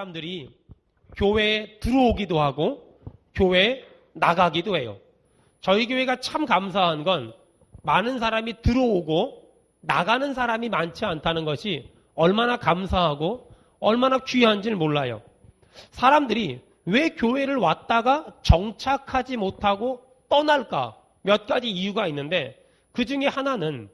사람들이 교회에 들어오기도 하고 교회에 나가기도 해요. 저희 교회가 참 감사한 건 많은 사람이 들어오고 나가는 사람이 많지 않다는 것이 얼마나 감사하고 얼마나 귀한지를 몰라요. 사람들이 왜 교회를 왔다가 정착하지 못하고 떠날까? 몇 가지 이유가 있는데 그 중에 하나는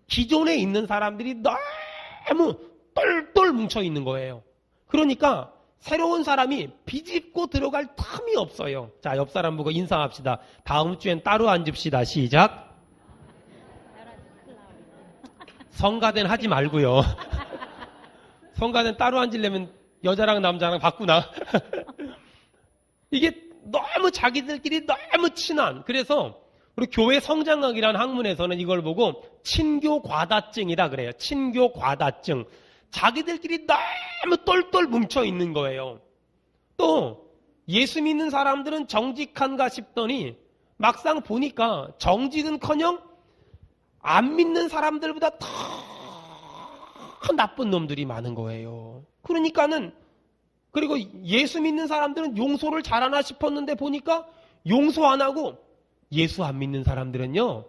기존에 있는 사람들이 너무 똘똘 뭉쳐 있는 거예요. 그러니까 새로운 사람이 비집고 들어갈 틈이 없어요. 자, 옆 사람 보고 인사합시다. 다음 주엔 따로 앉읍시다. 시작. 성가대는 하지 말고요. 성가대는 따로 앉으려면 여자랑 남자랑 바꾸나. 이게 너무 자기들끼리 너무 친한. 그래서 우리 교회 성장학이라는 학문에서는 이걸 보고 친교과다증이다 그래요. 친교과다증. 자기들끼리 너무 똘똘 뭉쳐 있는 거예요. 또 예수 믿는 사람들은 정직한가 싶더니 막상 보니까 정직은커녕 안 믿는 사람들보다 더 나쁜 놈들이 많은 거예요. 그러니까는 그리고 예수 믿는 사람들은 용서를 잘하나 싶었는데 보니까 용서 안 하고 예수 안 믿는 사람들은요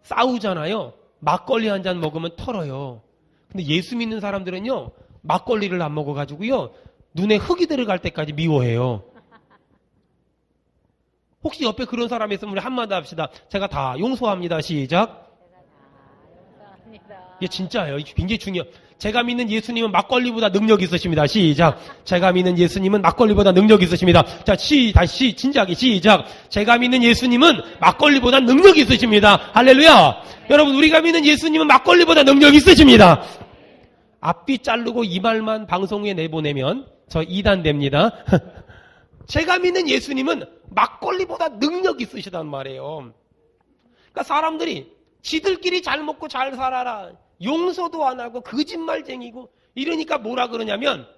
싸우잖아요. 막걸리 한 잔 먹으면 털어요. 근데 예수 믿는 사람들은요 막걸리를 안 먹어가지고요 눈에 흙이 들어갈 때까지 미워해요. 혹시 옆에 그런 사람이 있으면 우리 한마디 합시다. 제가 다 용서합니다. 시작. 이게 진짜예요. 이게 굉장히 중요해요. 제가 믿는 예수님은 막걸리보다 능력 있으십니다. 시작. 제가 믿는 예수님은 막걸리보다 능력 있으십니다. 자, 다시 진지하게 시작. 제가 믿는 예수님은 막걸리보다 능력 있으십니다. 할렐루야. 여러분, 우리가 믿는 예수님은 막걸리보다 능력 있으십니다. 앞뒤 자르고 이 말만 방송에 내보내면 저 2단 됩니다. 제가 믿는 예수님은 막걸리보다 능력 있으시단 말이에요. 그러니까 사람들이 지들끼리 잘 먹고 잘 살아라. 용서도 안 하고 거짓말쟁이고 이러니까 뭐라 그러냐면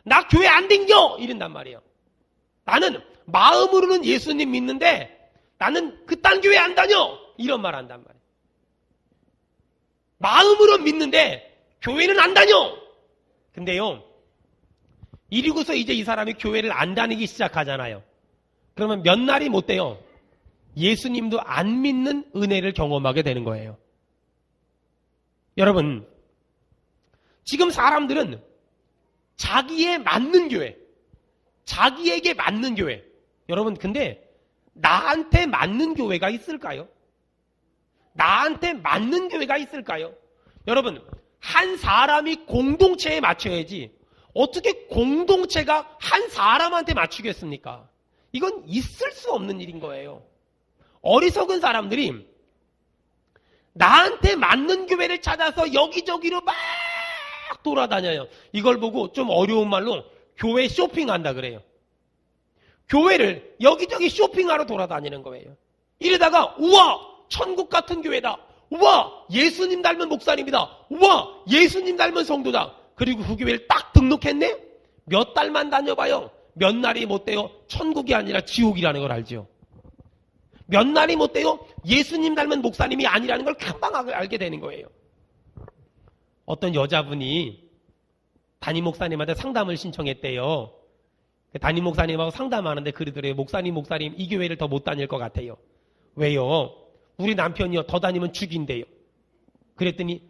나 교회 안 댕겨 이런단 말이에요. 나는 마음으로는 예수님 믿는데 나는 그딴 교회 안 다녀 이런 말 한단 말이에요. 마음으로 믿는데 교회는 안 다녀. 근데요 이리고서 이제 이 사람이 교회를 안 다니기 시작하잖아요. 그러면 몇 날이 못 돼요. 예수님도 안 믿는 은혜를 경험하게 되는 거예요. 여러분, 지금 사람들은 자기에 맞는 교회, 자기에게 맞는 교회. 여러분, 근데 나한테 맞는 교회가 있을까요? 나한테 맞는 교회가 있을까요? 여러분, 한 사람이 공동체에 맞춰야지 어떻게 공동체가 한 사람한테 맞추겠습니까? 이건 있을 수 없는 일인 거예요. 어리석은 사람들이 나한테 맞는 교회를 찾아서 여기저기로 막 돌아다녀요. 이걸 보고 좀 어려운 말로 교회 쇼핑한다 그래요. 교회를 여기저기 쇼핑하러 돌아다니는 거예요. 이러다가 우와 천국 같은 교회다. 우와 예수님 닮은 목사님이다. 우와 예수님 닮은 성도다. 그리고 그 교회를 딱 등록했네? 몇 달만 다녀봐요. 몇 날이 못 돼요. 천국이 아니라 지옥이라는 걸 알죠. 몇 날이 못 돼요. 예수님 닮은 목사님이 아니라는 걸 금방 알게 되는 거예요. 어떤 여자분이 담임 목사님한테 상담을 신청했대요. 담임 목사님하고 상담하는데 그러더래요. 목사님 이 교회를 더 못 다닐 것 같아요. 왜요? 우리 남편이요 더 다니면 죽인대요. 그랬더니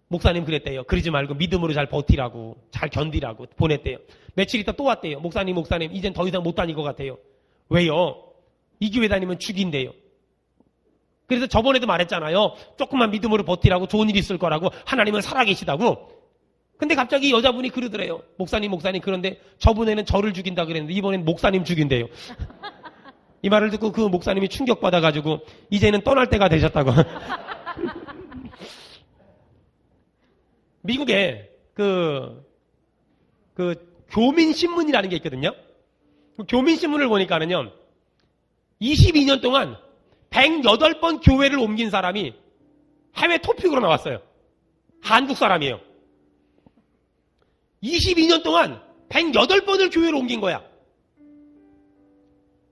목사님 그랬대요. 그러지 말고 믿음으로 잘 버티라고 잘 견디라고 보냈대요. 며칠 있다 또 왔대요. 목사님 이젠 더 이상 못 다닐 것 같아요. 왜요? 이 교회 다니면 죽인대요. 그래서 저번에도 말했잖아요. 조금만 믿음으로 버티라고 좋은 일이 있을 거라고 하나님은 살아계시다고. 근데 갑자기 여자분이 그러더래요. 목사님 그런데 저번에는 저를 죽인다 그랬는데 이번엔 목사님 죽인대요. 이 말을 듣고 그 목사님이 충격받아가지고 이제는 떠날 때가 되셨다고. 미국에 그 교민신문이라는 게 있거든요. 그 교민신문을 보니까는요. 22년 동안 108번 교회를 옮긴 사람이 해외 토픽으로 나왔어요. 한국 사람이에요. 22년 동안 108번을 교회를 옮긴 거야.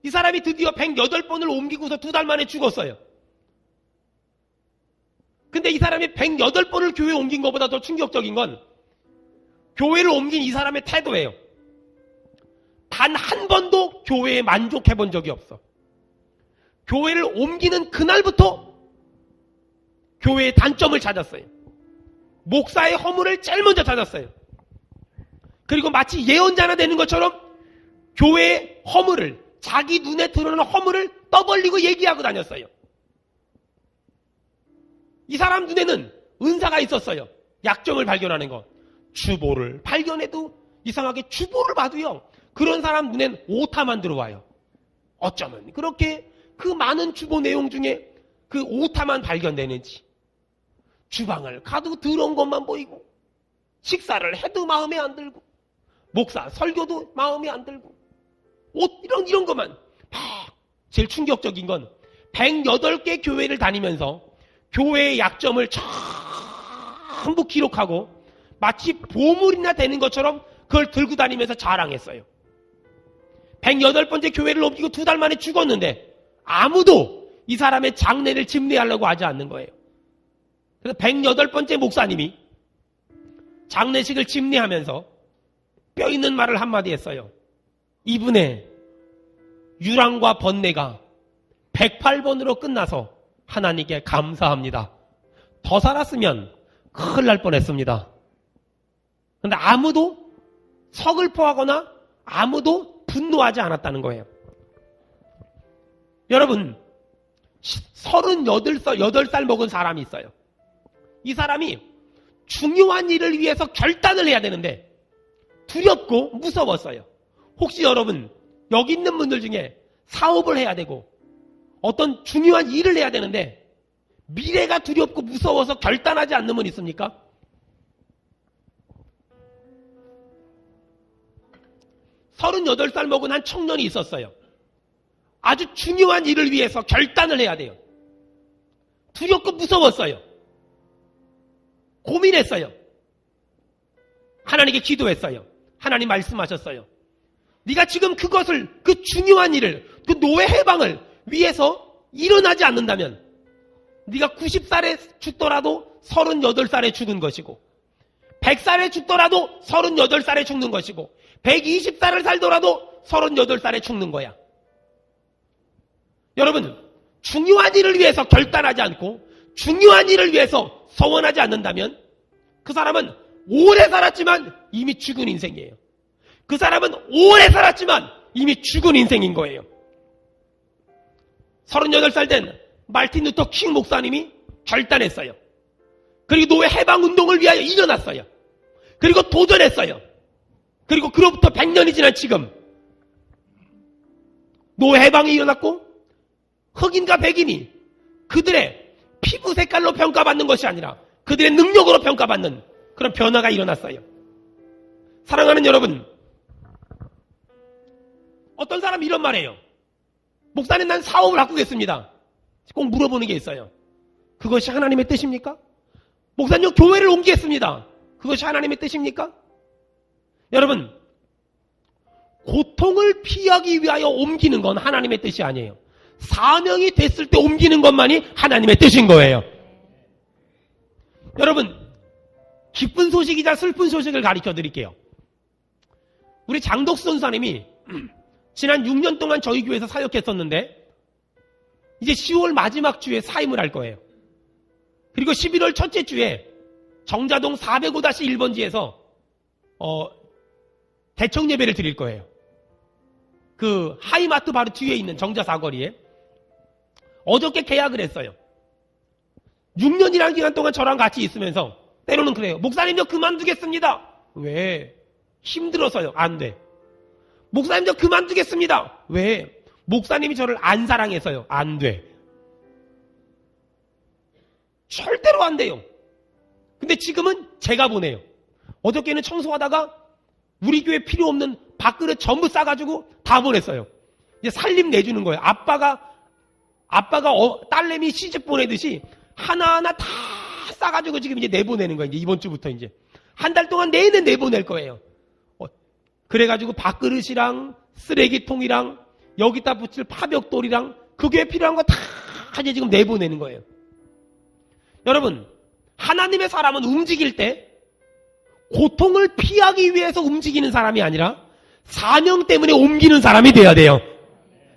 이 사람이 드디어 108번을 옮기고서 2달 만에 죽었어요. 근데 이 사람이 108번을 교회에 옮긴 것보다 더 충격적인 건 교회를 옮긴 이 사람의 태도예요. 단 한 번도 교회에 만족해 본 적이 없어. 교회를 옮기는 그날부터 교회의 단점을 찾았어요. 목사의 허물을 제일 먼저 찾았어요. 그리고 마치 예언자나 되는 것처럼 교회의 허물을, 자기 눈에 드러나는 허물을 떠벌리고 얘기하고 다녔어요. 이 사람 눈에는 은사가 있었어요. 약점을 발견하는 것. 주보를 발견해도 이상하게 주보를 봐도요, 그런 사람 눈엔 오타만 들어와요. 어쩌면 그렇게 그 많은 주보 내용 중에 그 오타만 발견되는지. 주방을 가도 더러운 것만 보이고, 식사를 해도 마음에 안 들고, 목사 설교도 마음에 안 들고, 옷 이런 것만. 제일 충격적인 건 108개 교회를 다니면서 교회의 약점을 전부 기록하고 마치 보물이나 되는 것처럼 그걸 들고 다니면서 자랑했어요. 108번째 교회를 옮기고 2달 만에 죽었는데 아무도 이 사람의 장례를 집례하려고 하지 않는 거예요. 그래서 108번째 목사님이 장례식을 집례하면서 뼈 있는 말을 한마디 했어요. 이분의 유랑과 번뇌가 108번으로 끝나서 하나님께 감사합니다. 더 살았으면 큰일 날 뻔했습니다. 그런데 아무도 서글퍼하거나 아무도 분노하지 않았다는 거예요. 여러분, 38살 먹은 사람이 있어요. 이 사람이 중요한 일을 위해서 결단을 해야 되는데 두렵고 무서웠어요. 혹시 여러분, 여기 있는 분들 중에 사업을 해야 되고 어떤 중요한 일을 해야 되는데 미래가 두렵고 무서워서 결단하지 않는 분 있습니까? (38살) 먹은 한 청년이 있었어요. 아주 중요한 일을 위해서 결단을 해야 돼요. 두렵고 무서웠어요. 고민했어요. 하나님께 기도했어요. 하나님 말씀하셨어요. 네가 지금 그것을, 그 중요한 일을, 그 노예 해방을 위해서 일어나지 않는다면 네가 90살에 죽더라도 38살에 죽은 것이고 100살에 죽더라도 38살에 죽는 것이고 120살을 살더라도 38살에 죽는 거야. 여러분, 중요한 일을 위해서 결단하지 않고 중요한 일을 위해서 서원하지 않는다면 그 사람은 오래 살았지만 이미 죽은 인생이에요. 그 사람은 오래 살았지만 이미 죽은 인생인 거예요. 38살 된 말틴 루터 킹 목사님이 결단했어요. 그리고 노예 해방 운동을 위하여 일어났어요. 그리고 도전했어요. 그리고 그로부터 100년이 지난 지금 노예 해방이 일어났고 흑인과 백인이 그들의 피부 색깔로 평가받는 것이 아니라 그들의 능력으로 평가받는 그런 변화가 일어났어요. 사랑하는 여러분, 어떤 사람이 이런 말이에요. 목사님, 난 사업을 바꾸겠습니다. 꼭 물어보는 게 있어요. 그것이 하나님의 뜻입니까? 목사님, 교회를 옮기겠습니다. 그것이 하나님의 뜻입니까? 여러분, 고통을 피하기 위하여 옮기는 건 하나님의 뜻이 아니에요. 사명이 됐을 때 옮기는 것만이 하나님의 뜻인 거예요. 여러분, 기쁜 소식이자 슬픈 소식을 가르쳐 드릴게요. 우리 장덕수 선사님이 지난 6년 동안 저희 교회에서 사역했었는데 이제 10월 마지막 주에 사임을 할 거예요. 그리고 11월 첫째 주에 정자동 405-1번지에서 대청 예배를 드릴 거예요. 그 하이마트 바로 뒤에 있는 정자 사거리에. 어저께 계약을 했어요. 6년이라는 기간 동안 저랑 같이 있으면서 때로는 그래요. 목사님, 저 그만두겠습니다. 왜? 힘들어서요. 안 돼. 목사님, 저 그만두겠습니다. 왜? 목사님이 저를 안 사랑해서요. 안 돼. 절대로 안 돼요. 근데 지금은 제가 보내요. 어저께는 청소하다가 우리 교회 필요 없는 밥그릇 전부 싸가지고 다 보냈어요. 이제 살림 내주는 거예요. 아빠가 딸내미 시집 보내듯이 하나하나 다 싸가지고 지금 이제 내보내는 거예요. 이제 이번 주부터 이제. 한 달 동안 내내 내보낼 거예요. 그래가지고 밥그릇이랑 쓰레기통이랑 여기다 붙일 파벽돌이랑 그 교회 필요한 거 다 이제 지금 내보내는 거예요. 여러분, 하나님의 사람은 움직일 때 고통을 피하기 위해서 움직이는 사람이 아니라 사명 때문에 옮기는 사람이 돼야 돼요.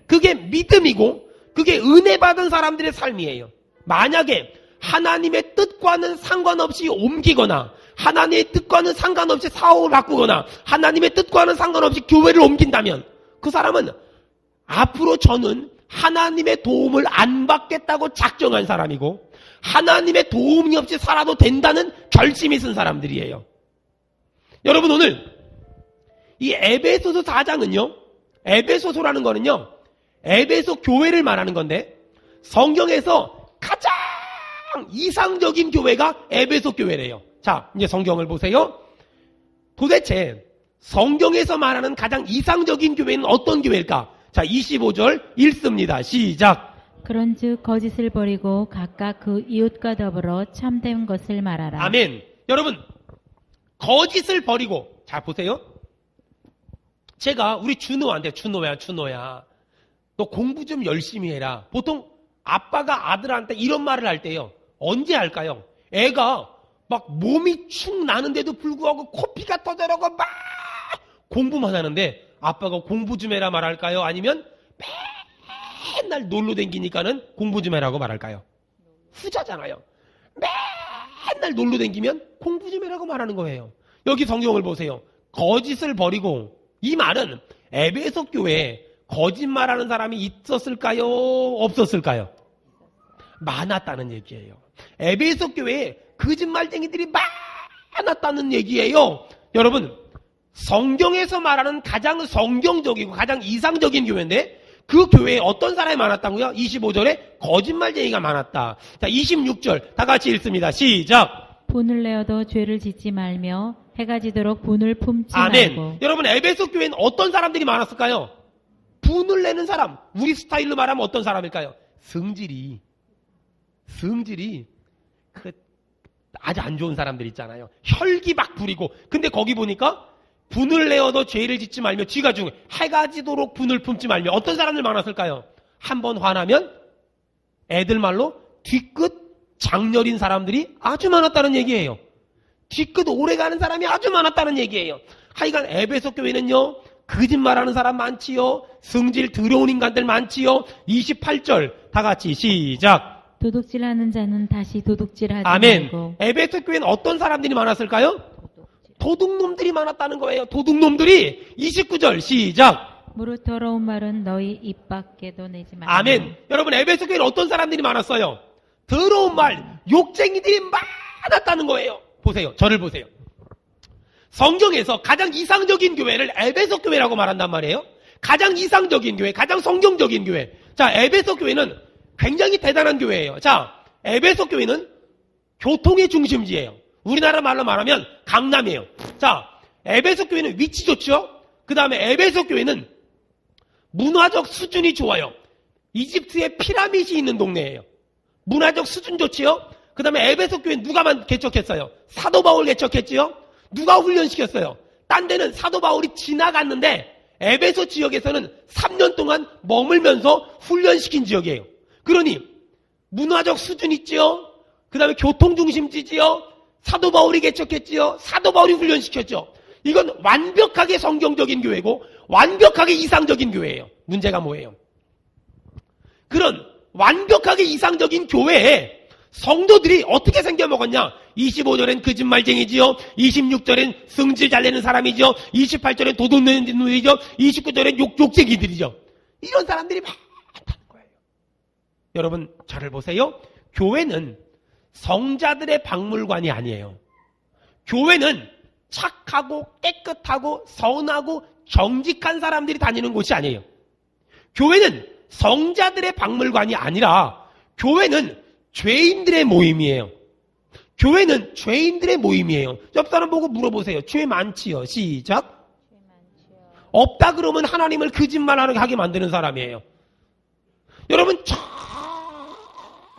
그게 믿음이고 그게 은혜 받은 사람들의 삶이에요. 만약에 하나님의 뜻과는 상관없이 옮기거나 하나님의 뜻과는 상관없이 사업을 바꾸거나 하나님의 뜻과는 상관없이 교회를 옮긴다면 그 사람은 앞으로 저는 하나님의 도움을 안 받겠다고 작정한 사람이고 하나님의 도움이 없이 살아도 된다는 결심이 쓴 사람들이에요. 여러분 오늘 이 에베소서 4장은요. 에베소서라는 거는요. 에베소 교회를 말하는 건데 성경에서 가장 이상적인 교회가 에베소 교회래요. 자, 이제 성경을 보세요. 도대체 성경에서 말하는 가장 이상적인 교회는 어떤 교회일까? 자, 25절 읽습니다. 시작. 그런즉 거짓을 버리고 각각 그 이웃과 더불어 참된 것을 말하라. 아멘. 여러분, 거짓을 버리고, 자 보세요. 제가 우리 준호한테 준호야. 너 공부 좀 열심히 해라. 보통 아빠가 아들한테 이런 말을 할 때요. 언제 할까요? 애가 막 몸이 축 나는데도 불구하고 코피가 터져라고 막 공부만 하는데 아빠가 공부 좀 해라 말할까요? 아니면 맨날 놀러 댕기니까는 공부 좀 해라고 말할까요? 후자잖아요. 맨날 놀러 댕기면 공부 좀 해라고 말하는 거예요. 여기 성경을 보세요. 거짓을 버리고, 이 말은 에베소 교회에 거짓말하는 사람이 있었을까요? 없었을까요? 많았다는 얘기예요. 에베소 교회에 거짓말쟁이들이 많았다는 얘기예요. 여러분, 성경에서 말하는 가장 성경적이고 가장 이상적인 교회인데 그 교회에 어떤 사람이 많았다고요? 25절에 거짓말쟁이가 많았다. 자, 26절 다 같이 읽습니다. 시작. 분을 내어도 죄를 짓지 말며 해가 지도록 분을 품지 아멘. 말고. 여러분, 에베소 교회는 어떤 사람들이 많았을까요? 분을 내는 사람. 우리 스타일로 말하면 어떤 사람일까요? 성질이 아주 안 좋은 사람들 있잖아요. 혈기 막 부리고. 근데 거기 보니까 분을 내어도 죄를 짓지 말며 쥐가 중에 해가 지도록 분을 품지 말며. 어떤 사람들 많았을까요? 한번 화나면 애들 말로 뒤끝 장렬인 사람들이 아주 많았다는 얘기예요. 뒤끝 오래가는 사람이 아주 많았다는 얘기예요. 하여간 에베소 교회는요, 거짓말하는 사람 많지요. 성질 더러운 인간들 많지요. 28절 다 같이 시작. 도둑질하는 자는 다시 도둑질하지 아멘. 말고. 에베소 교회는 어떤 사람들이 많았을까요? 도둑놈들이 많았다는 거예요. 도둑놈들이. 29절 시작. 무릇 더러운 말은 너희 입 밖에도 내지 말라. 아멘. 여러분, 에베소 교회는 어떤 사람들이 많았어요? 더러운 말, 욕쟁이들이 많았다는 거예요. 보세요. 저를 보세요. 성경에서 가장 이상적인 교회를 에베소 교회라고 말한단 말이에요. 가장 이상적인 교회, 가장 성경적인 교회. 자, 에베소 교회는 굉장히 대단한 교회예요. 자, 에베소 교회는 교통의 중심지예요. 우리나라 말로 말하면 강남이에요. 자, 에베소 교회는 위치 좋죠? 그 다음에 에베소 교회는 문화적 수준이 좋아요. 이집트에 피라밋이 있는 동네예요. 문화적 수준 좋지요? 그 다음에 에베소 교회는 누가 개척했어요? 사도 바울 개척했지요? 누가 훈련시켰어요? 딴 데는 사도 바울이 지나갔는데 에베소 지역에서는 3년 동안 머물면서 훈련시킨 지역이에요. 그러니 문화적 수준 있지요? 그 다음에 교통중심지지요? 사도 바울이 개척했지요? 사도 바울이 훈련시켰죠? 이건 완벽하게 성경적인 교회고 완벽하게 이상적인 교회예요. 문제가 뭐예요? 그런 완벽하게 이상적인 교회에 성도들이 어떻게 생겨먹었냐? 25절엔 거짓말쟁이지요. 26절엔 성질 잘 내는 사람이죠. 28절엔 도둑내는 놈이죠. 29절엔 욕쟁이들이죠. 이런 사람들이 많다는 거예요. 여러분, 저를 보세요. 교회는 성자들의 박물관이 아니에요. 교회는 착하고 깨끗하고 선하고 정직한 사람들이 다니는 곳이 아니에요. 교회는 성자들의 박물관이 아니라 교회는 죄인들의 모임이에요. 교회는 죄인들의 모임이에요. 옆 사람 보고 물어보세요. 죄 많지요? 시작. 죄 많지요. 없다 그러면 하나님을 거짓말하게 만드는 사람이에요. 여러분,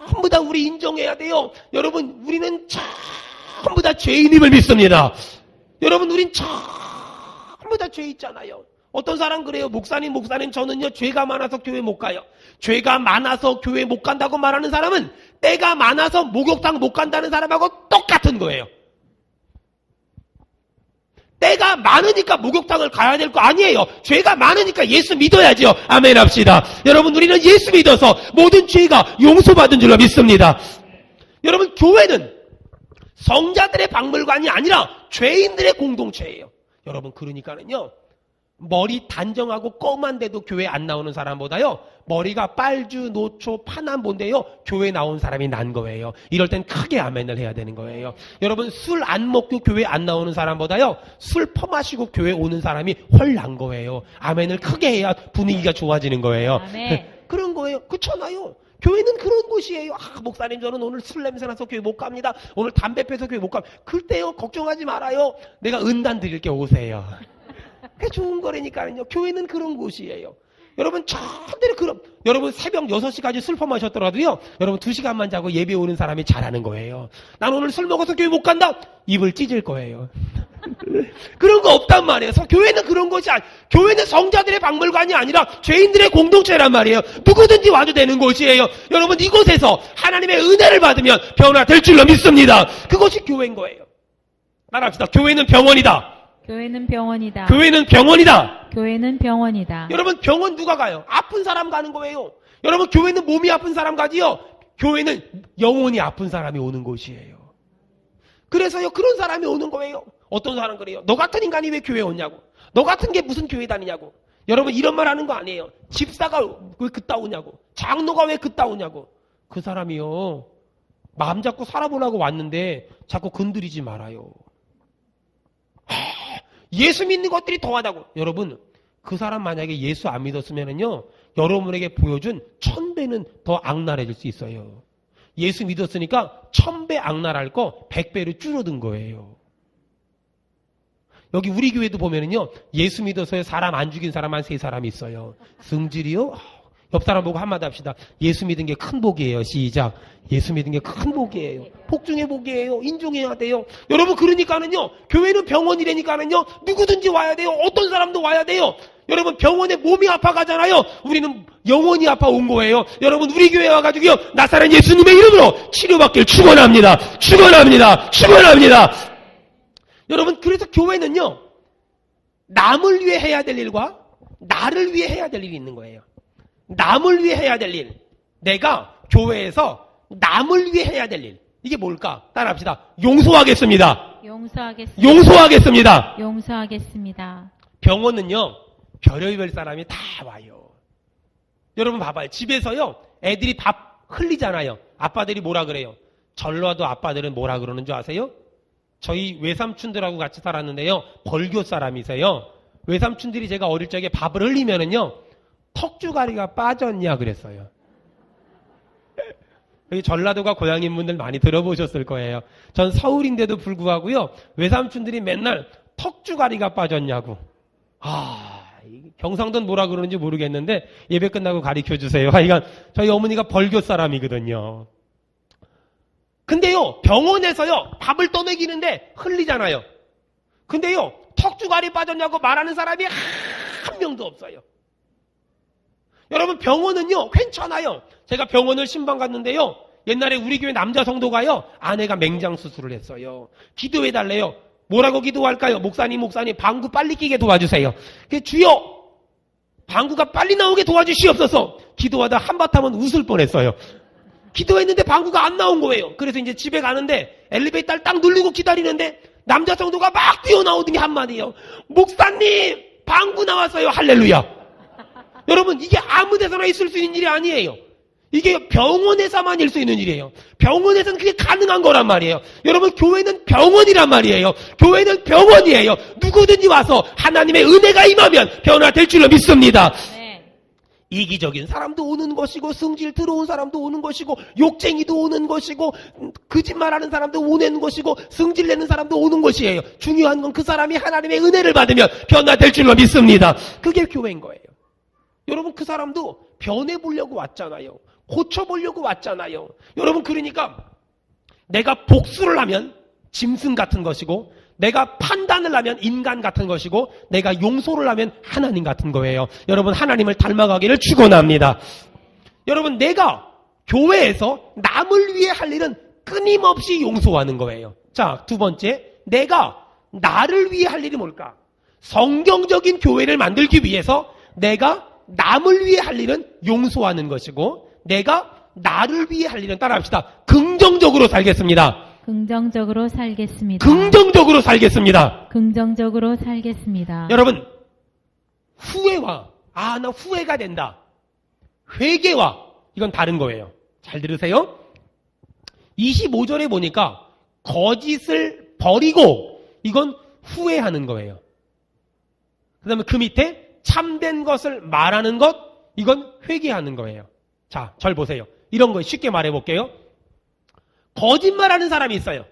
전부 다 우리 인정해야 돼요. 여러분, 우리는 전부 다 죄인임을 믿습니다. 여러분, 우린 전부 다 죄 있잖아요. 어떤 사람 그래요. 목사님 저는요 죄가 많아서 교회 못 가요. 죄가 많아서 교회 못 간다고 말하는 사람은 때가 많아서 목욕탕 못 간다는 사람하고 똑같은 거예요. 때가 많으니까 목욕탕을 가야 될 거 아니에요. 죄가 많으니까 예수 믿어야죠. 아멘 합시다. 여러분, 우리는 예수 믿어서 모든 죄가 용서받은 줄로 믿습니다. 여러분, 교회는 성자들의 박물관이 아니라 죄인들의 공동체예요. 여러분, 그러니까는요, 머리 단정하고 껌한데도 교회 안 나오는 사람보다요, 머리가 빨주, 노초, 파남본데요, 교회 나온 사람이 난 거예요. 이럴 땐 크게 아멘을 해야 되는 거예요. 여러분, 술 안 먹고 교회 안 나오는 사람보다요, 술 퍼마시고 교회 오는 사람이 훨 난 거예요. 아멘을 크게 해야 분위기가 좋아지는 거예요. 아멘. 그런 거예요. 그렇잖아요. 교회는 그런 곳이에요. 목사님, 저는 오늘 술 냄새 나서 교회 못 갑니다. 오늘 담배 피워서 교회 못 갑니다. 그때요, 걱정하지 말아요. 내가 은단 드릴게, 오세요. 그게 좋은 거라니까요. 교회는 그런 곳이에요. 여러분, 절대로 여러분 새벽 6시까지 술 퍼마셨더라도요, 여러분 2시간만 자고 예배 오는 사람이 잘하는 거예요. 난 오늘 술 먹어서 교회 못 간다? 입을 찢을 거예요. 그런 거 없단 말이에요. 교회는 그런 것이 교회는 성자들의 박물관이 아니라 죄인들의 공동체란 말이에요. 누구든지 와도 되는 곳이에요. 여러분, 이곳에서 하나님의 은혜를 받으면 변화될 줄로 믿습니다. 그것이 교회인 거예요. 따라합시다. 교회는 병원이다. 교회는 병원이다. 교회는 병원이다. 교회는 병원이다. 여러분, 병원 누가 가요? 아픈 사람 가는 거예요. 여러분, 교회는 몸이 아픈 사람 가지요. 교회는 영혼이 아픈 사람이 오는 곳이에요. 그래서요, 그런 사람이 오는 거예요. 어떤 사람 그래요? 너 같은 인간이 왜 교회에 오냐고. 너 같은 게 무슨 교회 다니냐고. 여러분, 이런 말 하는 거 아니에요. 집사가 왜 그따 오냐고. 장로가 왜 그따 오냐고. 그 사람이요, 마음 잡고 살아보려고 왔는데 자꾸 건드리지 말아요. 예수 믿는 것들이 더하다고. 여러분, 그 사람 만약에 예수 안 믿었으면은요, 여러분에게 보여준 1000배는 더 악랄해질 수 있어요. 예수 믿었으니까 1000배 악랄할 거 100배로 줄어든 거예요. 여기 우리 교회도 보면은요, 예수 믿어서 사람 안 죽인 사람 한 3사람이 있어요. 승질이요? 옆 사람 보고 한마디 합시다. 예수 믿은 게 큰 복이에요. 시작. 예수 믿은 게 큰 복이에요. 복중의 복이에요. 인정해야 돼요. 여러분, 그러니까는요, 교회는 병원이라니까는요, 누구든지 와야 돼요. 어떤 사람도 와야 돼요. 여러분, 병원에 몸이 아파가잖아요. 우리는 영혼이 아파 온 거예요. 여러분, 우리 교회 와가지고요, 나사렛 예수님의 이름으로 치료받길 축원합니다. 축원합니다. 축원합니다. 여러분, 그래서 교회는요, 남을 위해 해야 될 일과 나를 위해 해야 될 일이 있는 거예요. 남을 위해 해야 될 일. 내가 교회에서 남을 위해 해야 될 일. 이게 뭘까? 따라합시다. 용서하겠습니다. 용서하겠습니다. 용서하겠습니다. 용서하겠습니다. 병원은요, 별의별 사람이 다 와요. 여러분 봐봐요. 집에서요, 애들이 밥 흘리잖아요. 아빠들이 뭐라 그래요? 전라도 아빠들은 뭐라 그러는 줄 아세요? 저희 외삼촌들하고 같이 살았는데요, 벌교 사람이세요. 외삼촌들이 제가 어릴 적에 밥을 흘리면은요, 턱주가리가 빠졌냐 그랬어요. 여기 전라도가 고향인 분들 많이 들어보셨을 거예요. 전 서울인데도 불구하고요, 외삼촌들이 맨날 턱주가리가 빠졌냐고. 경상도는 뭐라 그러는지 모르겠는데 예배 끝나고 가르쳐주세요. 하여간 저희 어머니가 벌교 사람이거든요. 근데요, 병원에서요, 밥을 떠먹이는데 흘리잖아요. 근데요, 턱주가리 빠졌냐고 말하는 사람이 한 명도 없어요. 여러분, 병원은요, 괜찮아요. 제가 병원을 신방 갔는데요, 옛날에 우리 교회 남자 성도가요, 아내가 맹장 수술을 했어요. 기도해달래요. 뭐라고 기도할까요? 목사님, 방구 빨리 끼게 도와주세요. 주여, 방구가 빨리 나오게 도와주시옵소서. 기도하다 한바탕은 웃을 뻔했어요. 기도했는데 방구가 안 나온 거예요. 그래서 이제 집에 가는데 엘리베이터를 딱 누르고 기다리는데 남자 성도가 막 뛰어나오더니 한마디요. 목사님, 방구 나왔어요. 할렐루야. 여러분, 이게 아무 데서나 있을 수 있는 일이 아니에요. 이게 병원에서만 일 수 있는 일이에요. 병원에서는 그게 가능한 거란 말이에요. 여러분, 교회는 병원이란 말이에요. 교회는 병원이에요. 누구든지 와서 하나님의 은혜가 임하면 변화될 줄로 믿습니다. 네. 이기적인 사람도 오는 것이고, 승질 들어온 사람도 오는 것이고, 욕쟁이도 오는 것이고, 거짓말하는 사람도 오는 것이고, 승질 내는 사람도 오는 것이에요. 중요한 건 그 사람이 하나님의 은혜를 받으면 변화될 줄로 믿습니다. 그게 교회인 거예요. 여러분, 그 사람도 변해보려고 왔잖아요. 고쳐보려고 왔잖아요. 여러분, 그러니까 내가 복수를 하면 짐승 같은 것이고, 내가 판단을 하면 인간 같은 것이고, 내가 용서를 하면 하나님 같은 거예요. 여러분, 하나님을 닮아가기를 축원합니다. 여러분, 내가 교회에서 남을 위해 할 일은 끊임없이 용서하는 거예요. 자, 두 번째, 내가 나를 위해 할 일이 뭘까? 성경적인 교회를 만들기 위해서 내가 남을 위해 할 일은 용서하는 것이고, 내가 나를 위해 할 일은, 따라합시다, 긍정적으로 살겠습니다. 긍정적으로 살겠습니다. 긍정적으로 살겠습니다. 긍정적으로 살겠습니다. 여러분, 후회와 나 후회가 된다, 회개와 이건 다른 거예요. 잘 들으세요. 25절에 보니까 거짓을 버리고, 이건 후회하는 거예요. 그 다음에 그 밑에 참된 것을 말하는 것, 이건 회개하는 거예요. 자, 절 보세요. 이런 거 쉽게 말해볼게요. 거짓말하는 사람이 있어요.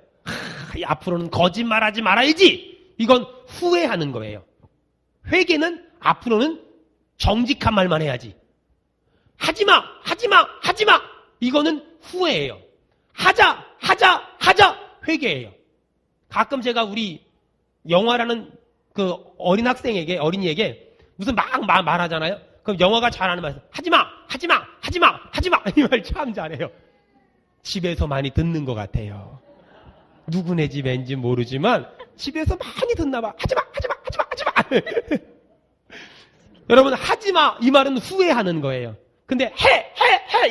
앞으로는 거짓말하지 말아야지. 이건 후회하는 거예요. 회개는 앞으로는 정직한 말만 해야지. 하지마, 하지마, 하지마. 이거는 후회예요. 하자, 하자, 하자. 회개예요. 가끔 제가 우리 영화라는 그 어린 학생에게, 어린이에게 무슨 막 말하잖아요. 그럼 영화가 잘하는 말에서 하지마, 하지마, 하지마, 하지마. 이 말 참 잘해요. 집에서 많이 듣는 것 같아요. 누구네 집인지 모르지만 집에서 많이 듣나 봐. 하지마, 하지마, 하지마, 하지마. 여러분, 하지마 이 말은 후회하는 거예요. 근데 해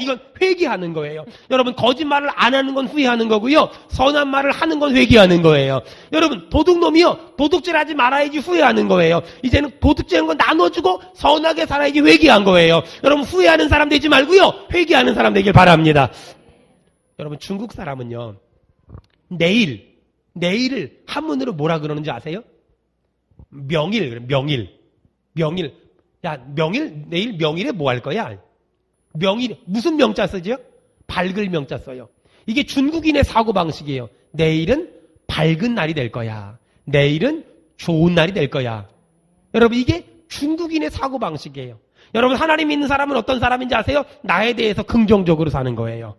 이건 회개하는 거예요. 여러분, 거짓말을 안 하는 건 후회하는 거고요, 선한 말을 하는 건 회개하는 거예요. 여러분, 도둑놈이요, 도둑질하지 말아야지 후회하는 거예요. 이제는 도둑질하는 건 나눠주고 선하게 살아야지 회개한 거예요. 여러분, 후회하는 사람 되지 말고요, 회개하는 사람 되길 바랍니다. 여러분, 중국 사람은요, 내일을 한문으로 뭐라 그러는지 아세요? 명일. 야, 내일 명일에 뭐 할 거야? 명일, 무슨 명자 쓰죠? 밝을 명자 써요. 이게 중국인의 사고방식이에요. 내일은 밝은 날이 될 거야. 내일은 좋은 날이 될 거야. 여러분, 이게 중국인의 사고방식이에요. 여러분, 하나님 믿는 사람은 어떤 사람인지 아세요? 나에 대해서 긍정적으로 사는 거예요.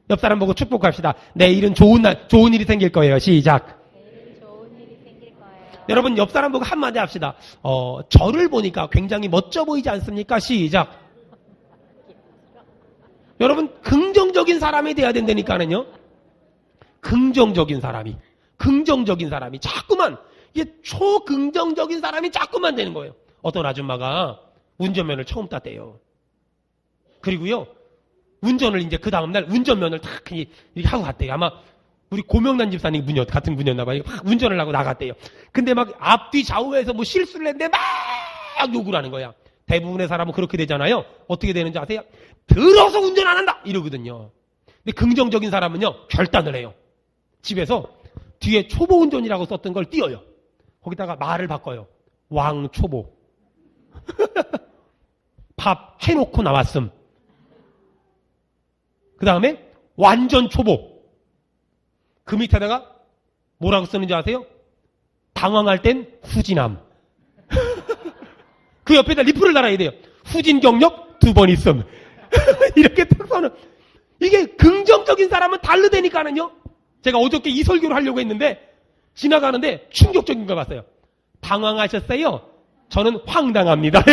옆 사람 보고 축복합시다. 내일은 좋은 일이 생길 거예요. 시작. 내일은 좋은 일이 생길 거예요. 여러분, 옆 사람 보고 한마디 합시다. 저를 보니까 굉장히 멋져 보이지 않습니까? 시작. 여러분, 긍정적인 사람이 돼야 된다니까는요. 긍정적인 사람이 자꾸만, 이게 초긍정적인 사람이 자꾸만 되는 거예요. 어떤 아줌마가 운전면허를 처음 땄대요. 그리고요, 운전을 이제 그 다음날 운전면허를 탁 이렇게 하고 갔대요. 아마 우리 고명란 집사님 같은 분이었나 봐요. 막 운전을 하고 나갔대요. 근데 막 앞뒤 좌우에서 뭐 실수를 했는데 막 욕을 하는 거야. 대부분의 사람은 그렇게 되잖아요. 어떻게 되는지 아세요? 들어서 운전 안 한다 이러거든요. 근데 긍정적인 사람은요, 결단을 해요. 집에서 뒤에 초보 운전이라고 썼던 걸 띄워요. 거기다가 말을 바꿔요. 왕초보. 밥 해놓고 나왔음. 그 다음에 완전 초보. 그 밑에다가 뭐라고 쓰는지 아세요? 당황할 땐 후진함. 그 옆에다 리플을 달아야 돼요. 후진 경력 2번 있음. 이렇게 딱 써는. 이게 긍정적인 사람은 다르다니까는요. 제가 어저께 이 설교를 하려고 했는데 지나가는데 충격적인 걸 봤어요. 당황하셨어요? 저는 황당합니다.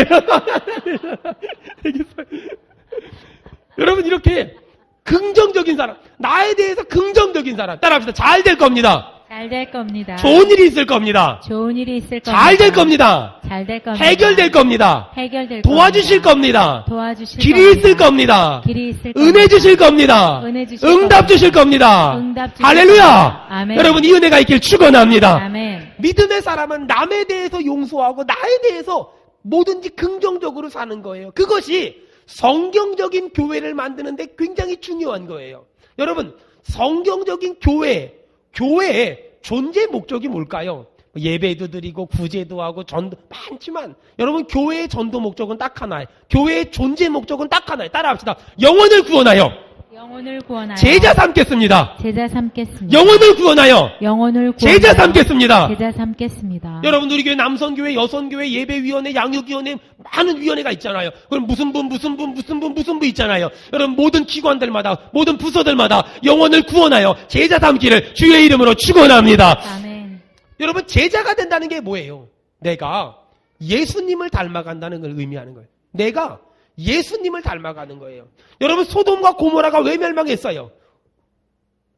여러분, 이렇게 긍정적인 사람, 나에 대해서 긍정적인 사람, 따라합시다. 잘 될 겁니다. 잘 될 겁니다. 좋은 일이 있을 겁니다. 좋은 일이 있을 겁니다. 잘 될 겁니다. 잘 될 겁니다. 해결될 겁니다. 해결될 도와주실 겁니다. 도와주실 길이 겁니다. 있을 겁니다. 길이 있을 은혜 겁니다. 주실 겁니다. 은혜 주실 응답 겁니다. 주실 겁니다. 응답 주실 할렐루야. 겁니다. 아멘. 여러분, 이 은혜가 있길 축원합니다. 아멘. 믿음의 사람은 남에 대해서 용서하고 나에 대해서 뭐든지 긍정적으로 사는 거예요. 그것이 성경적인 교회를 만드는데 굉장히 중요한 거예요. 여러분, 성경적인 교회의 존재 목적이 뭘까요? 예배도 드리고 구제도 하고 전도 많지만, 여러분, 교회의 전도 목적은 딱 하나예요. 교회의 존재 목적은 딱 하나예요. 따라합시다. 영혼을 구원하여 영혼을 구원하여 제자 삼겠습니다. 제자 삼겠습니다. 영혼을 구원하여 영혼을 구원하여 제자 삼겠습니다. 제자 삼겠습니다. 여러분, 우리 교회 남성교회, 여성교회, 예배위원회, 양육위원회 많은 위원회가 있잖아요. 그럼 무슨 부 있잖아요. 여러분, 모든 기관들마다, 모든 부서들마다 영혼을 구원하여 제자 삼기를 주의 이름으로 축원합니다. 아멘. 여러분, 제자가 된다는 게 뭐예요? 내가 예수님을 닮아간다는 걸 의미하는 거예요. 내가 예수님을 닮아가는 거예요. 여러분, 소돔과 고모라가 왜 멸망했어요?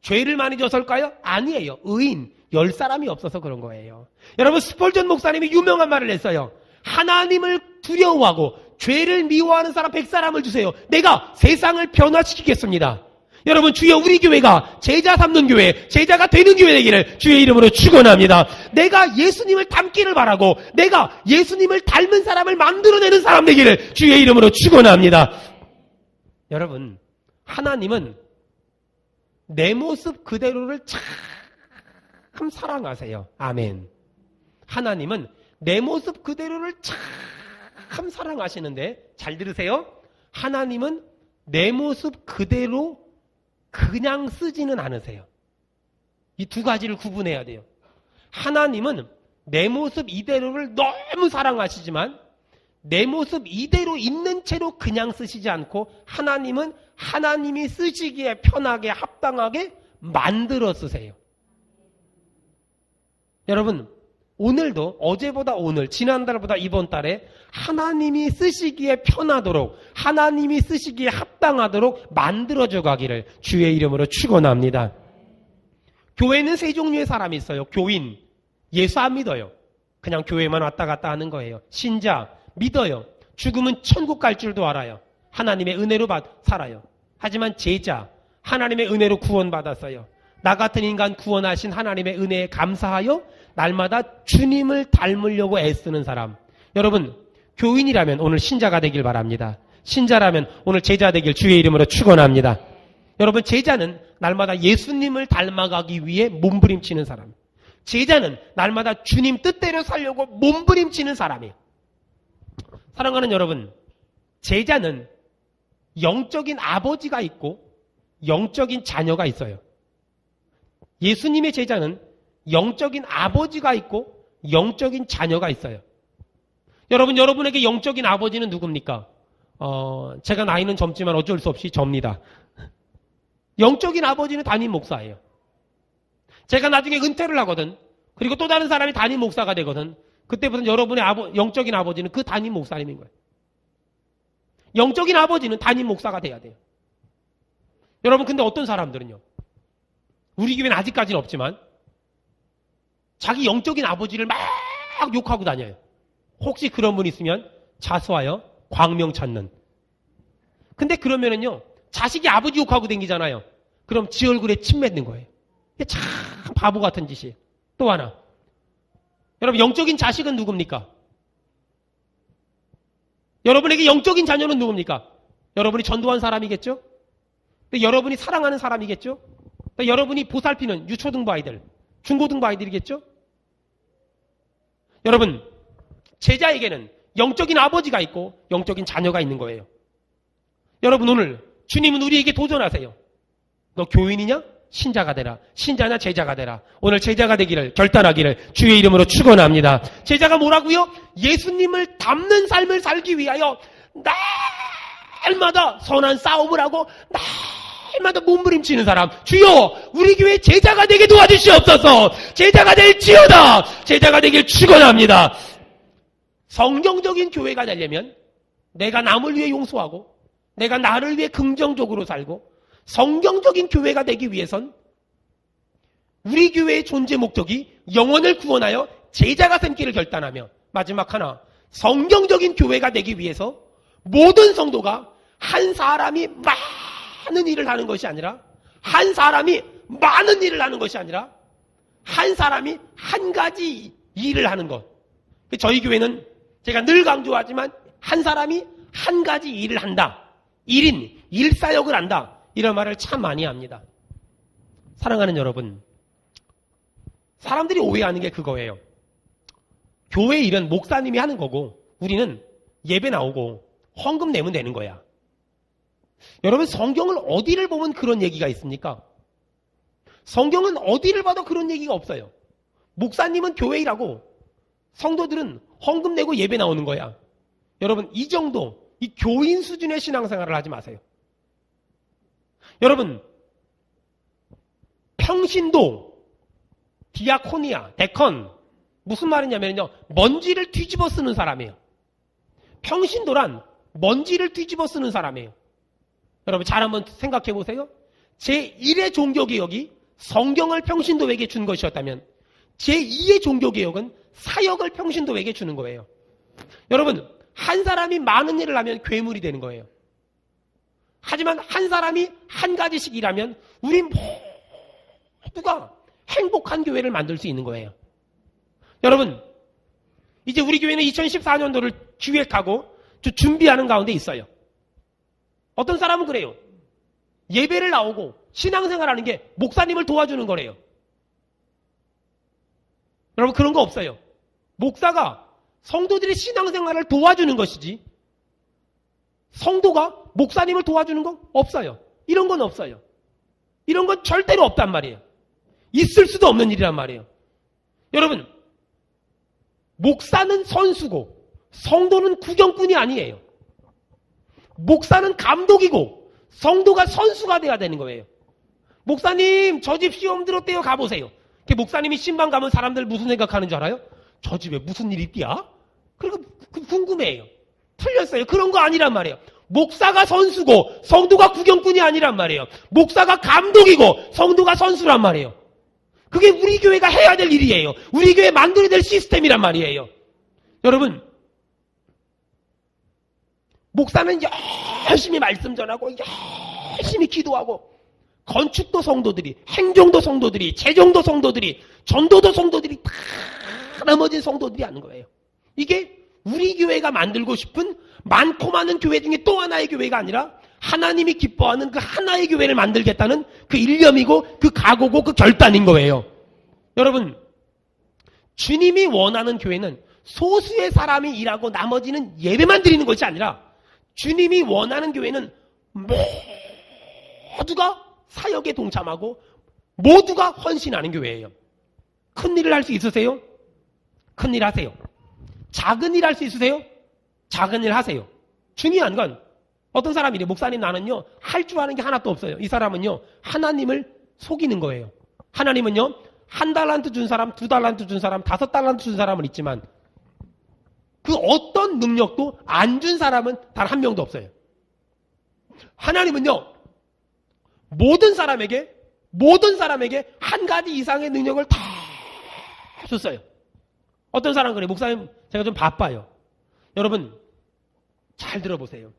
죄를 많이 져서일까요? 아니에요. 의인, 10사람이 없어서 그런 거예요. 여러분, 스펄전 목사님이 유명한 말을 했어요. 하나님을 두려워하고 죄를 미워하는 사람 100사람을 주세요. 내가 세상을 변화시키겠습니다. 여러분, 주여 우리 교회가 제자 삼는 교회, 제자가 되는 교회 되기를 주의 이름으로 축원합니다. 내가 예수님을 닮기를 바라고 내가 예수님을 닮은 사람을 만들어내는 사람 되기를 주의 이름으로 축원합니다. 여러분, 하나님은 내 모습 그대로를 참 사랑하세요. 아멘. 하나님은 내 모습 그대로를 참 사랑하시는데, 잘 들으세요. 하나님은 내 모습 그대로 그냥 쓰지는 않으세요. 이 두 가지를 구분해야 돼요. 하나님은 내 모습 이대로를 너무 사랑하시지만 내 모습 이대로 있는 채로 그냥 쓰시지 않고 하나님은 하나님이 쓰시기에 편하게 합당하게 만들어 쓰세요. 여러분, 오늘도 어제보다 오늘, 지난달보다 이번 달에 하나님이 쓰시기에 편하도록, 하나님이 쓰시기에 합당하도록 만들어져 가기를 주의 이름으로 축원합니다. 교회는 세 종류의 사람이 있어요. 교인, 예수 안 믿어요. 그냥 교회만 왔다 갔다 하는 거예요. 신자, 믿어요. 죽으면 천국 갈 줄도 알아요. 하나님의 은혜로 살아요. 하지만 제자, 하나님의 은혜로 구원받았어요. 나 같은 인간 구원하신 하나님의 은혜에 감사하여 날마다 주님을 닮으려고 애쓰는 사람. 여러분, 교인이라면 오늘 신자가 되길 바랍니다. 신자라면 오늘 제자 되길 주의 이름으로 축원합니다. 여러분, 제자는 날마다 예수님을 닮아가기 위해 몸부림치는 사람. 제자는 날마다 주님 뜻대로 살려고 몸부림치는 사람이에요. 사랑하는 여러분, 제자는 영적인 아버지가 있고 영적인 자녀가 있어요. 예수님의 제자는 영적인 아버지가 있고 영적인 자녀가 있어요. 여러분, 여러분에게 영적인 아버지는 누굽니까? 제가 나이는 젊지만 어쩔 수 없이 접니다. 영적인 아버지는 담임 목사예요. 제가 나중에 은퇴를 하거든. 그리고 또 다른 사람이 담임 목사가 되거든. 그때부터는 여러분의 영적인 아버지는 그 담임 목사님인 거예요. 영적인 아버지는 담임 목사가 돼야 돼요. 여러분, 근데 어떤 사람들은요, 우리 교회는 아직까지는 없지만 자기 영적인 아버지를 막 욕하고 다녀요. 혹시 그런 분 있으면 자수하여 광명 찾는. 근데 그러면은요, 자식이 아버지 욕하고 다니잖아요. 그럼 지 얼굴에 침 맺는 거예요. 이게 참 바보 같은 짓이에요. 또 하나, 여러분, 영적인 자식은 누굽니까? 여러분에게 영적인 자녀는 누굽니까? 여러분이 전도한 사람이겠죠? 여러분이 사랑하는 사람이겠죠? 여러분이 보살피는 유초등부 아이들, 중고등부 아이들이겠죠? 여러분, 제자에게는 영적인 아버지가 있고 영적인 자녀가 있는 거예요. 여러분, 오늘 주님은 우리에게 도전하세요. 너 교인이냐? 신자가 되라. 신자냐? 제자가 되라. 오늘 제자가 되기를 결단하기를 주의 이름으로 축원합니다. 제자가 뭐라고요? 예수님을 닮는 삶을 살기 위하여 날마다 선한 싸움을 하고 날마다 몸부림치는 사람. 주여, 우리 교회 제자가 되게 도와주시옵소서. 제자가 될지어다. 제자가 되길 축원합니다. 성경적인 교회가 되려면 내가 남을 위해 용서하고 내가 나를 위해 긍정적으로 살고 성경적인 교회가 되기 위해선 우리 교회의 존재 목적이 영혼을 구원하여 제자가 됨기를 결단하며, 마지막 하나, 성경적인 교회가 되기 위해서 모든 성도가 한 사람이 많은 일을 하는 것이 아니라, 한 사람이 많은 일을 하는 것이 아니라 한 사람이 한 가지 일을 하는 것. 저희 교회는 제가 늘 강조하지만 한 사람이 한 가지 일을 한다. 1인, 일사역을 한다. 이런 말을 참 많이 합니다. 사랑하는 여러분, 사람들이 오해하는 게 그거예요. 교회 일은 목사님이 하는 거고 우리는 예배 나오고 헌금 내면 되는 거야. 여러분, 성경을 어디를 보면 그런 얘기가 있습니까? 성경은 어디를 봐도 그런 얘기가 없어요. 목사님은 교회 일하고 성도들은 헌금 내고 예배 나오는 거야. 여러분, 이 정도, 이 교인 수준의 신앙생활을 하지 마세요. 여러분, 평신도, 디아코니아, 데컨, 무슨 말이냐면요, 먼지를 뒤집어 쓰는 사람이에요. 평신도란 먼지를 뒤집어 쓰는 사람이에요. 여러분, 잘 한번 생각해 보세요. 제1의 종교개혁이 성경을 평신도에게 준 것이었다면 제2의 종교개혁은 사역을 평신도에게 주는 거예요. 여러분, 한 사람이 많은 일을 하면 괴물이 되는 거예요. 하지만 한 사람이 한 가지씩 일하면 우리 모두가 행복한 교회를 만들 수 있는 거예요. 여러분, 이제 우리 교회는 2014년도를 기획하고 준비하는 가운데 있어요. 어떤 사람은 그래요. 예배를 나오고 신앙생활하는 게 목사님을 도와주는 거래요. 여러분, 그런 거 없어요. 목사가 성도들의 신앙생활을 도와주는 것이지 성도가 목사님을 도와주는 건 없어요. 이런 건 없어요. 이런 건 절대로 없단 말이에요. 있을 수도 없는 일이란 말이에요. 여러분, 목사는 선수고 성도는 구경꾼이 아니에요. 목사는 감독이고 성도가 선수가 돼야 되는 거예요. 목사님, 저 집 시험 들었대요. 가보세요. 목사님이 신방 가면 사람들 무슨 생각하는 줄 알아요? 저 집에 무슨 일이 있디야? 그리고 궁금해요. 틀렸어요. 그런 거 아니란 말이에요. 목사가 선수고 성도가 구경꾼이 아니란 말이에요. 목사가 감독이고 성도가 선수란 말이에요. 그게 우리 교회가 해야 될 일이에요. 우리 교회 만들어야 될 시스템이란 말이에요. 여러분, 목사는 열심히 말씀 전하고 열심히 기도하고 건축도 성도들이, 행정도 성도들이, 재정도 성도들이, 전도도 성도들이 다 나머지 성도들이 하는 거예요. 이게 우리 교회가 만들고 싶은 많고 많은 교회 중에 또 하나의 교회가 아니라 하나님이 기뻐하는 그 하나의 교회를 만들겠다는 그 일념이고 그 각오고 그 결단인 거예요. 여러분, 주님이 원하는 교회는 소수의 사람이 일하고 나머지는 예배만 드리는 것이 아니라 주님이 원하는 교회는 모두가 사역에 동참하고 모두가 헌신하는 교회예요. 큰 일을 할 수 있으세요? 큰 일 하세요. 작은 일 할 수 있으세요? 작은 일 하세요. 중요한 건 어떤 사람이 이래. 목사님, 나는요 할 줄 아는 게 하나도 없어요. 이 사람은요 하나님을 속이는 거예요. 하나님은요 1달란트 준 사람, 2달란트 준 사람, 5달란트 준 사람은 있지만 그 어떤 능력도 안 준 사람은 단 한 명도 없어요. 하나님은요 모든 사람에게 한 가지 이상의 능력을 다 줬어요. 어떤 사람은 그래요. 목사님, 제가 좀 바빠요. 여러분, 잘 들어보세요.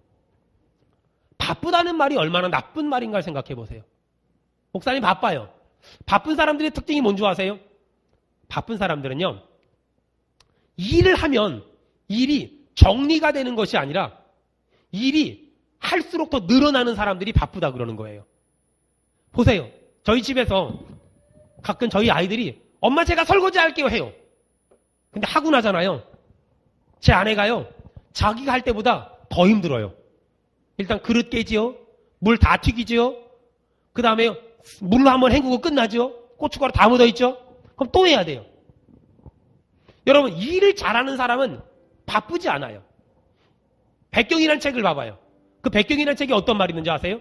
바쁘다는 말이 얼마나 나쁜 말인가 생각해 보세요. 목사님 바빠요. 바쁜 사람들의 특징이 뭔지 아세요? 바쁜 사람들은요, 일을 하면 일이 정리가 되는 것이 아니라 일이 할수록 더 늘어나는 사람들이 바쁘다 그러는 거예요. 보세요. 저희 집에서 가끔 저희 아이들이 엄마 제가 설거지 할게요 해요. 근데 하고 나잖아요. 제 아내가요, 자기가 할 때보다 더 힘들어요. 일단 그릇 깨지요. 물 다 튀기지요. 그 다음에 물로 한번 헹구고 끝나죠. 고춧가루 다 묻어있죠. 그럼 또 해야 돼요. 여러분, 일을 잘하는 사람은 바쁘지 않아요. 백경이라는 책을 봐봐요. 그 백경이라는 책이 어떤 말이 있는지 아세요?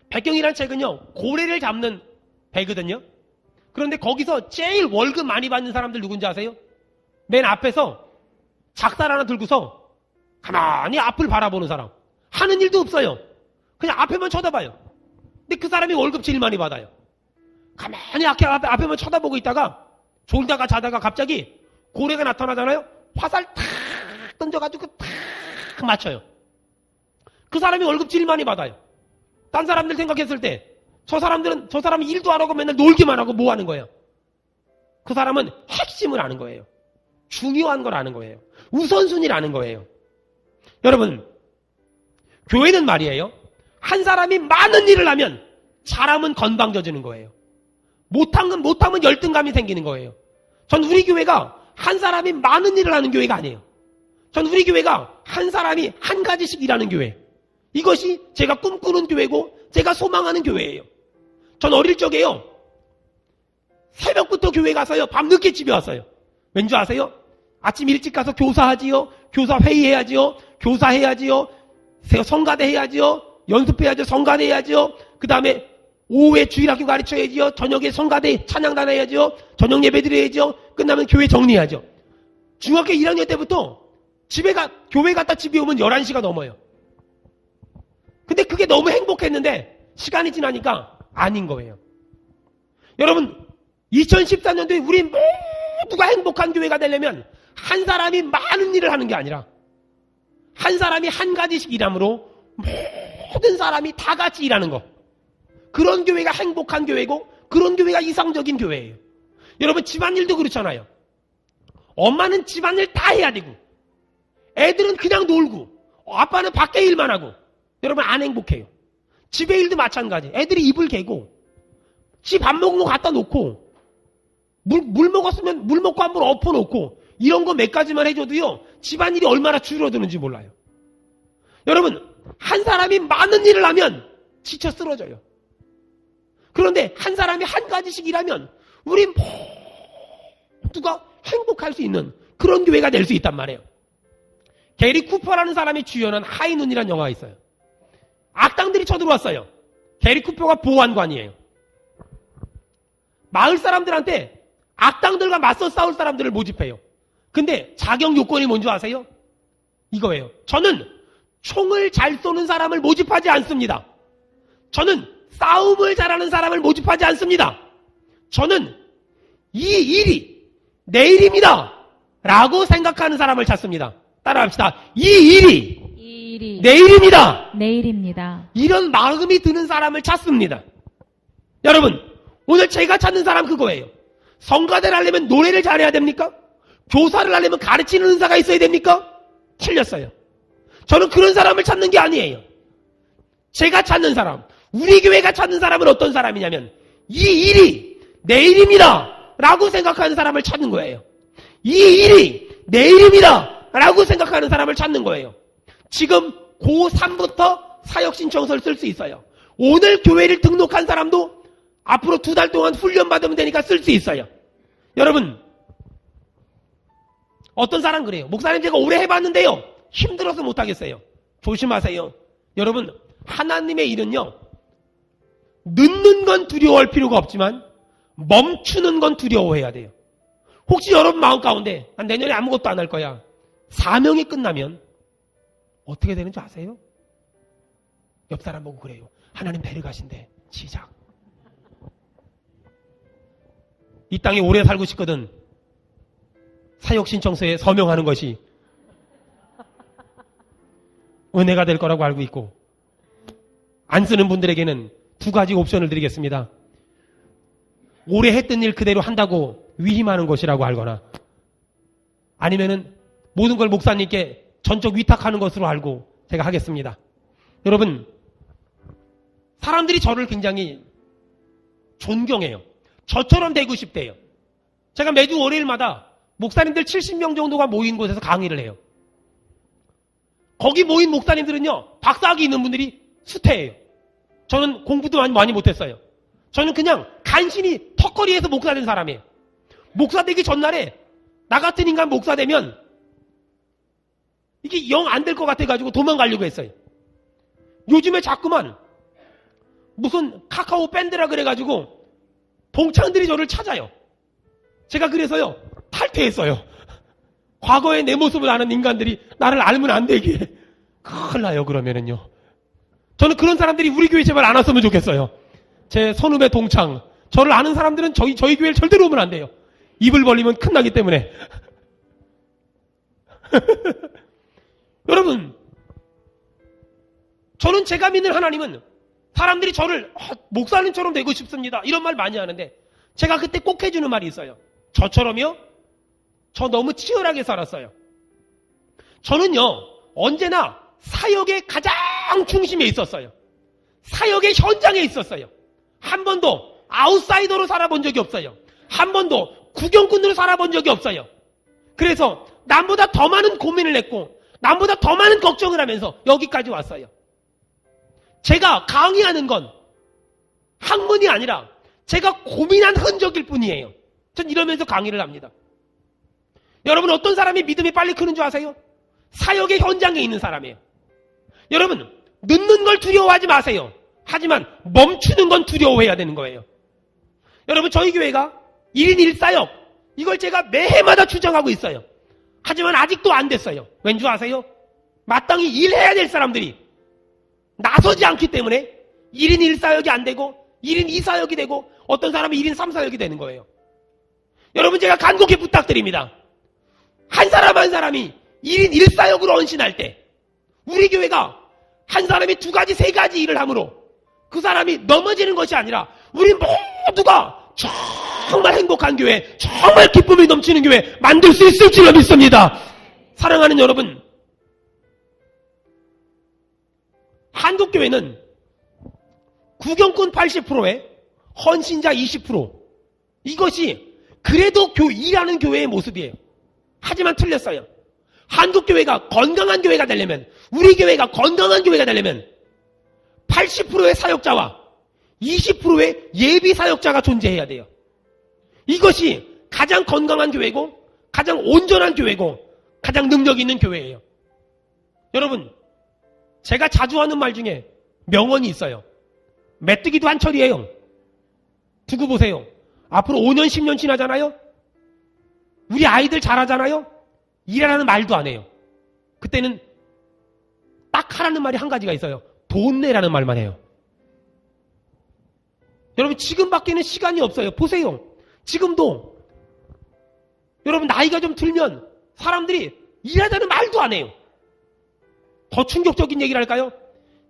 백경이라는 책은요, 고래를 잡는 배거든요. 그런데 거기서 제일 월급 많이 받는 사람들 누군지 아세요? 맨 앞에서 작살 하나 들고서 가만히 앞을 바라보는 사람. 하는 일도 없어요. 그냥 앞에만 쳐다봐요. 근데 그 사람이 월급 제일 많이 받아요. 가만히 앞에만 쳐다보고 있다가 졸다가 자다가 갑자기 고래가 나타나잖아요. 화살 탁 던져가지고 탁 맞춰요. 그 사람이 월급 제일 많이 받아요. 딴 사람들 생각했을 때 저 사람이 일도 안 하고 맨날 놀기만 하고 뭐 하는 거예요? 그 사람은 핵심을 아는 거예요. 중요한 걸 아는 거예요. 우선순위를 아는 거예요. 여러분, 교회는 말이에요. 한 사람이 많은 일을 하면 잘하면 건방져지는 거예요. 못하면 열등감이 생기는 거예요. 전 우리 교회가 한 사람이 많은 일을 하는 교회가 아니에요. 전 우리 교회가 한 사람이 한 가지씩 일하는 교회. 이것이 제가 꿈꾸는 교회고 제가 소망하는 교회예요. 전 어릴 적에요, 새벽부터 교회 가서요 밤늦게 집에 왔어요. 왠지 아세요? 아침 일찍 가서 교사하지요, 교사 회의해야지요, 교사해야지요, 성가대 해야지요, 연습해야죠, 성가대 해야지요. 그 다음에 오후에 주일학교 가르쳐야지요, 저녁에 성가대 찬양단 해야지요, 저녁 예배 드려야지요, 끝나면 교회 정리해야죠. 중학교 1학년 때부터 교회 갔다 집에 오면 11시가 넘어요. 근데 그게 너무 행복했는데 시간이 지나니까 아닌 거예요. 여러분, 2014년도에 우리 모두가 행복한 교회가 되려면 한 사람이 많은 일을 하는 게 아니라 한 사람이 한 가지씩 일함으로 모든 사람이 다 같이 일하는 것. 그런 교회가 행복한 교회고 그런 교회가 이상적인 교회예요. 여러분 집안일도 그렇잖아요. 엄마는 집안일 다 해야 되고 애들은 그냥 놀고 아빠는 밖에 일만 하고 여러분 안 행복해요. 집에 일도 마찬가지. 애들이 입을 개고 지 밥 먹은 거 갖다 놓고 물 먹었으면 물 먹고 한 번 엎어놓고 이런 거 몇 가지만 해줘도요 집안일이 얼마나 줄어드는지 몰라요. 여러분 한 사람이 많은 일을 하면 지쳐 쓰러져요. 그런데 한 사람이 한 가지씩 일하면 우리 모두가 행복할 수 있는 그런 교회가 될 수 있단 말이에요. 게리 쿠퍼라는 사람이 주연한 하이눈이라는 영화가 있어요. 악당들이 쳐들어왔어요. 게리 쿠퍼가 보안관이에요. 마을 사람들한테 악당들과 맞서 싸울 사람들을 모집해요. 근데 자격 요건이 뭔지 아세요? 이거예요. 저는 총을 잘 쏘는 사람을 모집하지 않습니다. 저는 싸움을 잘하는 사람을 모집하지 않습니다. 저는 이 일이 내 일입니다 라고 생각하는 사람을 찾습니다. 따라합시다. 이 일이 내 일입니다. 내 일입니다. 이런 마음이 드는 사람을 찾습니다. 여러분 오늘 제가 찾는 사람 그거예요. 성가대를 하려면 노래를 잘해야 됩니까? 교사를 하려면 가르치는 은사가 있어야 됩니까? 틀렸어요. 저는 그런 사람을 찾는 게 아니에요. 제가 찾는 사람, 우리 교회가 찾는 사람은 어떤 사람이냐면 이 일이 내 일입니다 라고 생각하는 사람을 찾는 거예요. 이 일이 내 일입니다 라고 생각하는 사람을 찾는 거예요. 지금 고3부터 사역신청서를 쓸 수 있어요. 오늘 교회를 등록한 사람도 앞으로 2달 동안 훈련받으면 되니까 쓸 수 있어요. 여러분 어떤 사람 그래요. 목사님 제가 오래 해봤는데요 힘들어서 못하겠어요. 조심하세요. 여러분 하나님의 일은요 늦는 건 두려워할 필요가 없지만 멈추는 건 두려워해야 돼요. 혹시 여러분 마음 가운데 난 내년에 아무것도 안 할 거야. 사명이 끝나면 어떻게 되는 줄 아세요? 옆 사람 보고 그래요. 하나님 데려가신대. 시작. 이 땅에 오래 살고 싶거든. 사역신청서에 서명하는 것이 은혜가 될 거라고 알고 있고 안 쓰는 분들에게는 2가지 옵션을 드리겠습니다. 오래 했던 일 그대로 한다고 위임하는 것이라고 알거나 아니면은 모든 걸 목사님께 전적 위탁하는 것으로 알고 제가 하겠습니다. 여러분 사람들이 저를 굉장히 존경해요. 저처럼 되고 싶대요. 제가 매주 월요일마다 목사님들 70명 정도가 모인 곳에서 강의를 해요. 거기 모인 목사님들은요 박사학위 있는 분들이 수태예요. 저는 공부도 많이 못했어요. 저는 그냥 간신히 턱걸이에서 목사 된 사람이에요. 목사 되기 전날에 나 같은 인간 목사 되면 이게 영 안 될 것 같아가지고 도망가려고 했어요. 요즘에 자꾸만 무슨 카카오 밴드라 그래가지고 동창들이 저를 찾아요. 제가 그래서요 탈퇴했어요. 과거의 내 모습을 아는 인간들이 나를 알면 안 되게. 큰일 나요 그러면은요. 저는 그런 사람들이 우리 교회 제발 안 왔으면 좋겠어요. 제 선후배 동창 저를 아는 사람들은 저희 교회를 절대로 오면 안 돼요. 입을 벌리면 큰나기 때문에. 여러분 저는 제가 믿는 하나님은 사람들이 저를 목사님처럼 되고 싶습니다 이런 말 많이 하는데 제가 그때 꼭 해주는 말이 있어요. 저처럼요? 저 너무 치열하게 살았어요. 저는요 언제나 사역의 가장 중심에 있었어요. 사역의 현장에 있었어요. 한 번도 아웃사이더로 살아본 적이 없어요. 한 번도 구경꾼으로 살아본 적이 없어요. 그래서 남보다 더 많은 고민을 했고 남보다 더 많은 걱정을 하면서 여기까지 왔어요. 제가 강의하는 건 학문이 아니라 제가 고민한 흔적일 뿐이에요. 전 이러면서 강의를 합니다. 여러분 어떤 사람이 믿음이 빨리 크는 줄 아세요? 사역의 현장에 있는 사람이에요. 여러분 늦는 걸 두려워하지 마세요. 하지만 멈추는 건 두려워해야 되는 거예요. 여러분 저희 교회가 1인 1사역 이걸 제가 매해마다 주장하고 있어요. 하지만 아직도 안 됐어요. 왠지 아세요? 마땅히 일해야 될 사람들이 나서지 않기 때문에 1인 1사역이 안 되고 1인 2사역이 되고 어떤 사람은 1인 3사역이 되는 거예요. 여러분 제가 간곡히 부탁드립니다. 한 사람 한 사람이 1인 1사역으로 헌신할 때 우리 교회가 한 사람이 2가지 3가지 일을 함으로 그 사람이 넘어지는 것이 아니라 우리 모두가 정말 행복한 교회, 정말 기쁨이 넘치는 교회 만들 수 있을 줄로 믿습니다. 사랑하는 여러분, 한국교회는 구경꾼 80%에 헌신자 20%, 이것이 그래도 일하는 교회의 모습이에요. 하지만 틀렸어요. 한국교회가 건강한 교회가 되려면, 우리 교회가 건강한 교회가 되려면 80%의 사역자와 20%의 예비 사역자가 존재해야 돼요. 이것이 가장 건강한 교회고 가장 온전한 교회고 가장 능력 있는 교회예요. 여러분, 제가 자주 하는 말 중에 명언이 있어요. 메뚜기도 한철이에요. 두고 보세요. 앞으로 5년 10년 지나잖아요. 우리 아이들 잘하잖아요. 일하라는 말도 안 해요. 그때는 딱 하라는 말이 한 가지가 있어요. 돈 내라는 말만 해요. 여러분, 지금밖에는 시간이 없어요. 보세요. 지금도 여러분 나이가 좀 들면 사람들이 일하자는 말도 안 해요. 더 충격적인 얘기를 할까요?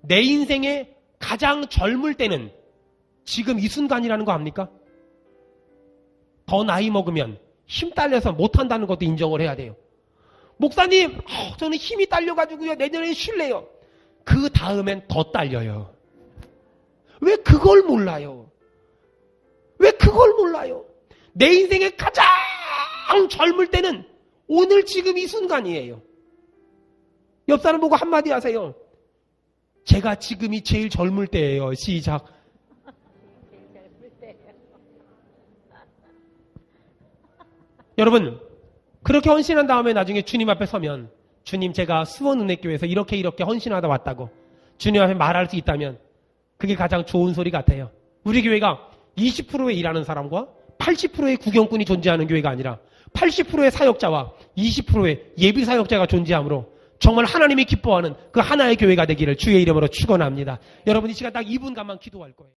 내 인생의 가장 젊을 때는 지금 이 순간이라는 거 압니까? 더 나이 먹으면 힘 딸려서 못한다는 것도 인정을 해야 돼요. 목사님, 저는 힘이 딸려가지고요 내년에 쉴래요. 그 다음엔 더 딸려요. 왜 그걸 몰라요? 왜 그걸 몰라요? 내 인생의 가장 젊을 때는 오늘 지금 이 순간이에요. 옆 사람 보고 한마디 하세요. 제가 지금이 제일 젊을 때예요. 시작. 여러분, 그렇게 헌신한 다음에 나중에 주님 앞에 서면 주님, 제가 수원은혜교회에서 이렇게 헌신하다 왔다고 주님 앞에 말할 수 있다면 그게 가장 좋은 소리 같아요. 우리 교회가 20%의 일하는 사람과 80%의 구경꾼이 존재하는 교회가 아니라 80%의 사역자와 20%의 예비 사역자가 존재하므로 정말 하나님이 기뻐하는 그 하나의 교회가 되기를 주의 이름으로 축원합니다. 여러분, 이 시간 딱 2분간만 기도할 거예요.